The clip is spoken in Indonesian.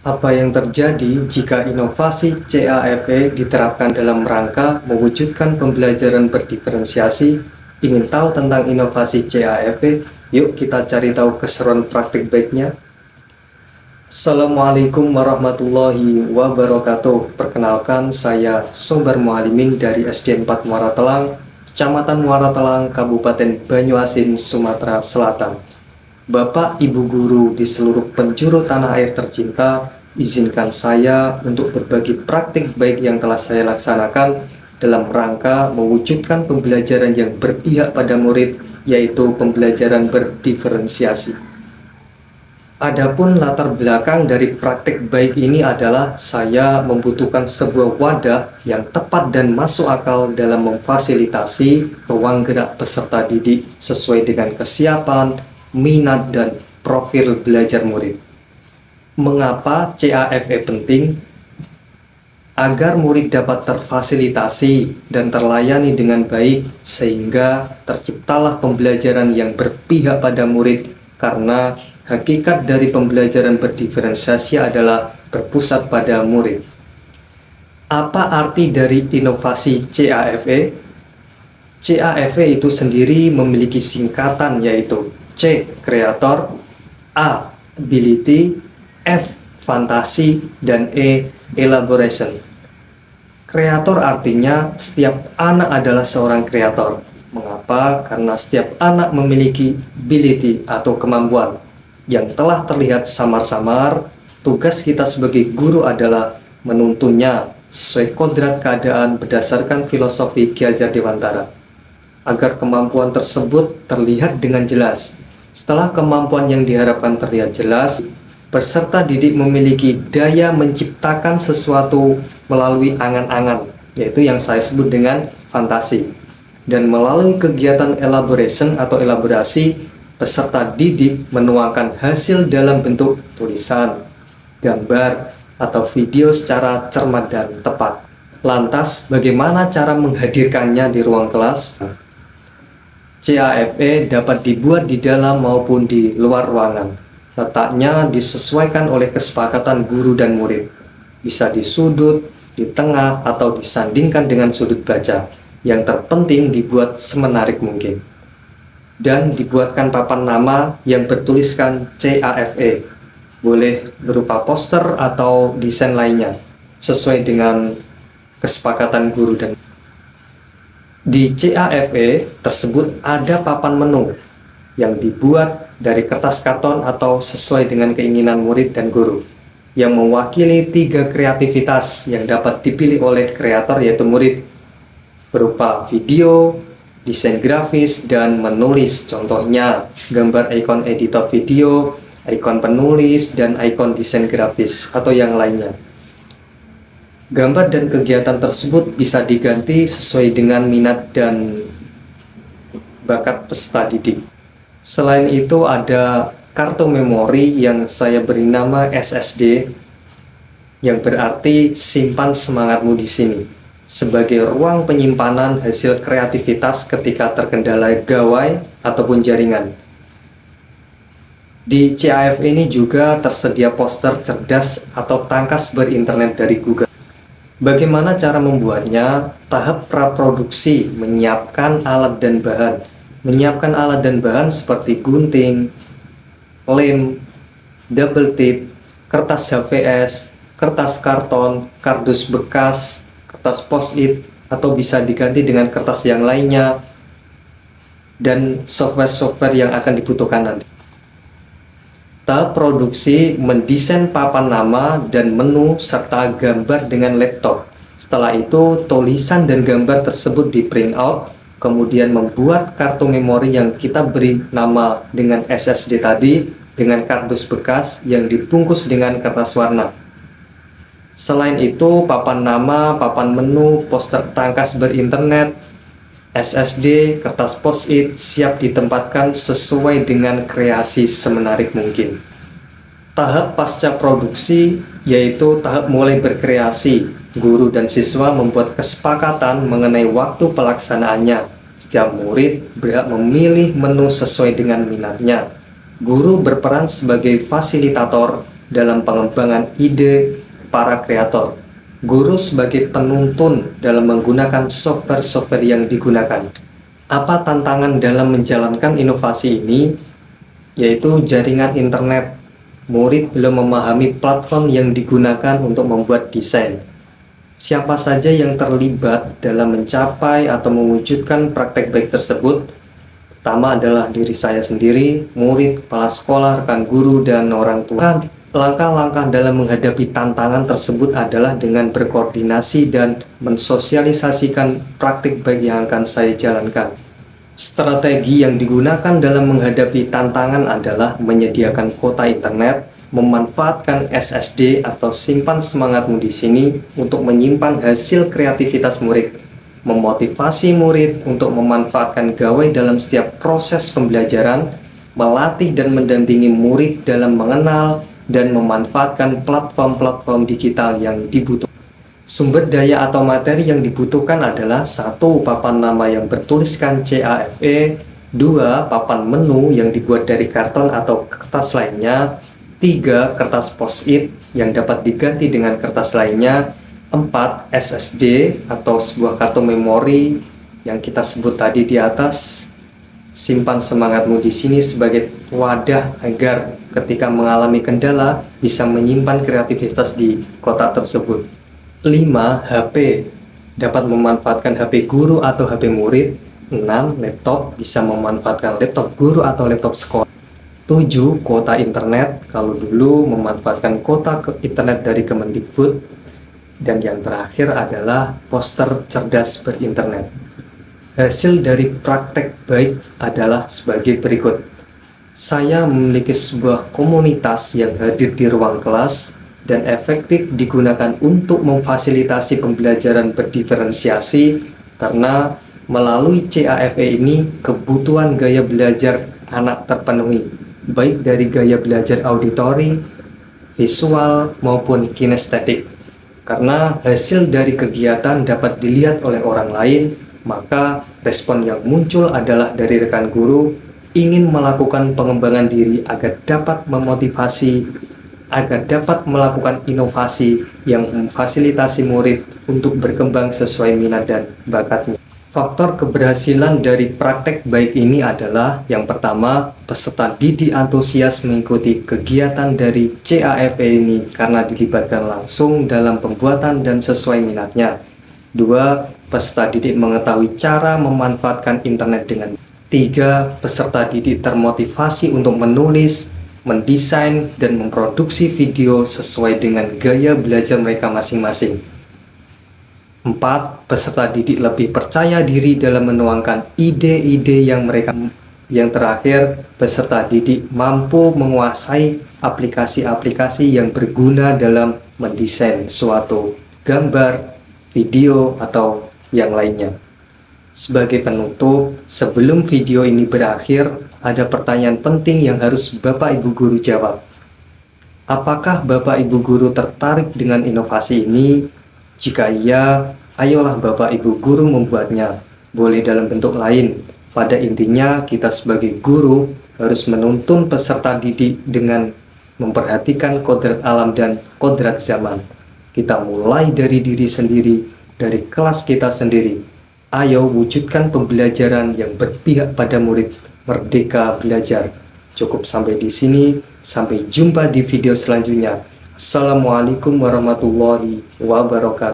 Apa yang terjadi jika inovasi CAFE diterapkan dalam rangka mewujudkan pembelajaran berdiferensiasi? Ingin tahu tentang inovasi CAFE? Yuk kita cari tahu keseruan praktik baiknya. Assalamualaikum warahmatullahi wabarakatuh. Perkenalkan, saya Sobar Mualimin dari SD 4 Muara Telang, Kecamatan Muara Telang, Kabupaten Banyuasin, Sumatera Selatan. Bapak, Ibu guru di seluruh penjuru tanah air tercinta, izinkan saya untuk berbagi praktik baik yang telah saya laksanakan dalam rangka mewujudkan pembelajaran yang berpihak pada murid, yaitu pembelajaran berdiferensiasi. Adapun latar belakang dari praktik baik ini adalah saya membutuhkan sebuah wadah yang tepat dan masuk akal dalam memfasilitasi ruang gerak peserta didik sesuai dengan kesiapan, minat, dan profil belajar murid. Mengapa CAFE penting? Agar murid dapat terfasilitasi dan terlayani dengan baik, sehingga terciptalah pembelajaran yang berpihak pada murid, karena hakikat dari pembelajaran berdiferensiasi adalah berpusat pada murid. Apa arti dari inovasi CAFE? CAFE itu sendiri memiliki singkatan, yaitu C. Kreator, A. Ability, F. Fantasi, dan E. Elaboration. Kreator artinya setiap anak adalah seorang kreator. Mengapa? Karena setiap anak memiliki ability atau kemampuan yang telah terlihat samar-samar. Tugas kita sebagai guru adalah menuntunnya sesuai kodrat keadaan berdasarkan filosofi Ki Hajar Dewantara, agar kemampuan tersebut terlihat dengan jelas. Setelah kemampuan yang diharapkan terlihat jelas, peserta didik memiliki daya menciptakan sesuatu melalui angan-angan, yaitu yang saya sebut dengan fantasi. Dan melalui kegiatan elaboration atau elaborasi, peserta didik menuangkan hasil dalam bentuk tulisan, gambar, atau video secara cermat dan tepat. Lantas, bagaimana cara menghadirkannya di ruang kelas? CAFE dapat dibuat di dalam maupun di luar ruangan. Letaknya disesuaikan oleh kesepakatan guru dan murid. Bisa di sudut, di tengah, atau disandingkan dengan sudut baca. Yang terpenting dibuat semenarik mungkin. Dan dibuatkan papan nama yang bertuliskan CAFE. Boleh berupa poster atau desain lainnya, sesuai dengan kesepakatan guru dan murid. Di CAFE tersebut ada papan menu yang dibuat dari kertas karton atau sesuai dengan keinginan murid dan guru, yang mewakili 3 kreativitas yang dapat dipilih oleh kreator, yaitu murid, berupa video, desain grafis, dan menulis. Contohnya gambar ikon editor video, ikon penulis, dan ikon desain grafis atau yang lainnya. Gambar dan kegiatan tersebut bisa diganti sesuai dengan minat dan bakat peserta didik. Selain itu ada kartu memori yang saya beri nama SSD, yang berarti simpan semangatmu di sini, sebagai ruang penyimpanan hasil kreativitas ketika terkendala gawai ataupun jaringan. Di CAFE ini juga tersedia poster cerdas atau tangkas berinternet dari Google. Bagaimana cara membuatnya? Tahap praproduksi, menyiapkan alat dan bahan. Menyiapkan alat dan bahan seperti gunting, lem, double tip, kertas HVS, kertas karton, kardus bekas, kertas post-it, atau bisa diganti dengan kertas yang lainnya, dan software-software yang akan dibutuhkan nanti. Tahap produksi, mendesain papan nama dan menu serta gambar dengan laptop. Setelah itu, tulisan dan gambar tersebut di print out, kemudian membuat kartu memori yang kita beri nama dengan SSD tadi, dengan kardus bekas yang dibungkus dengan kertas warna. Selain itu, papan nama, papan menu, poster tangkas berinternet, SSD, kertas post-it siap ditempatkan sesuai dengan kreasi semenarik mungkin. Tahap pasca produksi, yaitu tahap mulai berkreasi. Guru dan siswa membuat kesepakatan mengenai waktu pelaksanaannya. Setiap murid berhak memilih menu sesuai dengan minatnya. Guru berperan sebagai fasilitator dalam pengembangan ide para kreator. Guru sebagai penuntun dalam menggunakan software-software yang digunakan. Apa tantangan dalam menjalankan inovasi ini? Yaitu jaringan internet. Murid belum memahami platform yang digunakan untuk membuat desain. Siapa saja yang terlibat dalam mencapai atau mewujudkan praktek baik tersebut? Pertama adalah diri saya sendiri, murid, kepala sekolah, rekan guru, dan orang tua. Langkah-langkah dalam menghadapi tantangan tersebut adalah dengan berkoordinasi dan mensosialisasikan praktik baik yang akan saya jalankan. Strategi yang digunakan dalam menghadapi tantangan adalah menyediakan kuota internet, memanfaatkan SSD atau simpan semangatmu di sini untuk menyimpan hasil kreativitas murid, memotivasi murid untuk memanfaatkan gawai dalam setiap proses pembelajaran, melatih dan mendampingi murid dalam mengenal dan memanfaatkan platform-platform digital yang dibutuhkan. Sumber daya atau materi yang dibutuhkan adalah 1. Papan nama yang bertuliskan CAFE, 2. Papan menu yang dibuat dari karton atau kertas lainnya, 3. Kertas post-it yang dapat diganti dengan kertas lainnya, 4. SSD atau sebuah kartu memori yang kita sebut tadi di atas. Simpan semangatmu di sini sebagai wadah agar ketika mengalami kendala bisa menyimpan kreativitas di kotak tersebut. 5. HP dapat memanfaatkan HP guru atau HP murid. 6. Laptop bisa memanfaatkan laptop guru atau laptop sekolah. 7. Kuota internet, kalau dulu memanfaatkan kuota internet dari Kemendikbud. Dan yang terakhir adalah poster cerdas berinternet. Hasil dari praktek baik adalah sebagai berikut. Saya memiliki sebuah komunitas yang hadir di ruang kelas dan efektif digunakan untuk memfasilitasi pembelajaran berdiferensiasi karena melalui CAFE ini kebutuhan gaya belajar anak terpenuhi, baik dari gaya belajar auditori, visual, maupun kinestetik. Karena hasil dari kegiatan dapat dilihat oleh orang lain, maka respon yang muncul adalah dari rekan guru ingin melakukan pengembangan diri agar dapat memotivasi, agar dapat melakukan inovasi yang memfasilitasi murid untuk berkembang sesuai minat dan bakatnya. Faktor keberhasilan dari praktek baik ini adalah yang pertama, peserta didik antusias mengikuti kegiatan dari CAFE ini karena dilibatkan langsung dalam pembuatan dan sesuai minatnya. 2. Peserta didik mengetahui cara memanfaatkan internet dengan 3. Peserta didik termotivasi untuk menulis, mendesain, dan memproduksi video sesuai dengan gaya belajar mereka masing-masing. 4. Peserta didik lebih percaya diri dalam menuangkan ide-ide yang mereka. Yang terakhir, peserta didik mampu menguasai aplikasi-aplikasi yang berguna dalam mendesain suatu gambar, video, atau yang lainnya. Sebagai penutup, sebelum video ini berakhir, ada pertanyaan penting yang harus Bapak Ibu Guru jawab. Apakah Bapak Ibu Guru tertarik dengan inovasi ini? Jika iya, ayolah Bapak Ibu Guru membuatnya. Boleh dalam bentuk lain. Pada intinya, kita sebagai guru harus menuntun peserta didik dengan memperhatikan kodrat alam dan kodrat zaman. Kita mulai dari diri sendiri, dari kelas kita sendiri. Ayo wujudkan pembelajaran yang berpihak pada murid. Merdeka belajar. Cukup sampai di sini. Sampai jumpa di video selanjutnya. Assalamualaikum warahmatullahi wabarakatuh.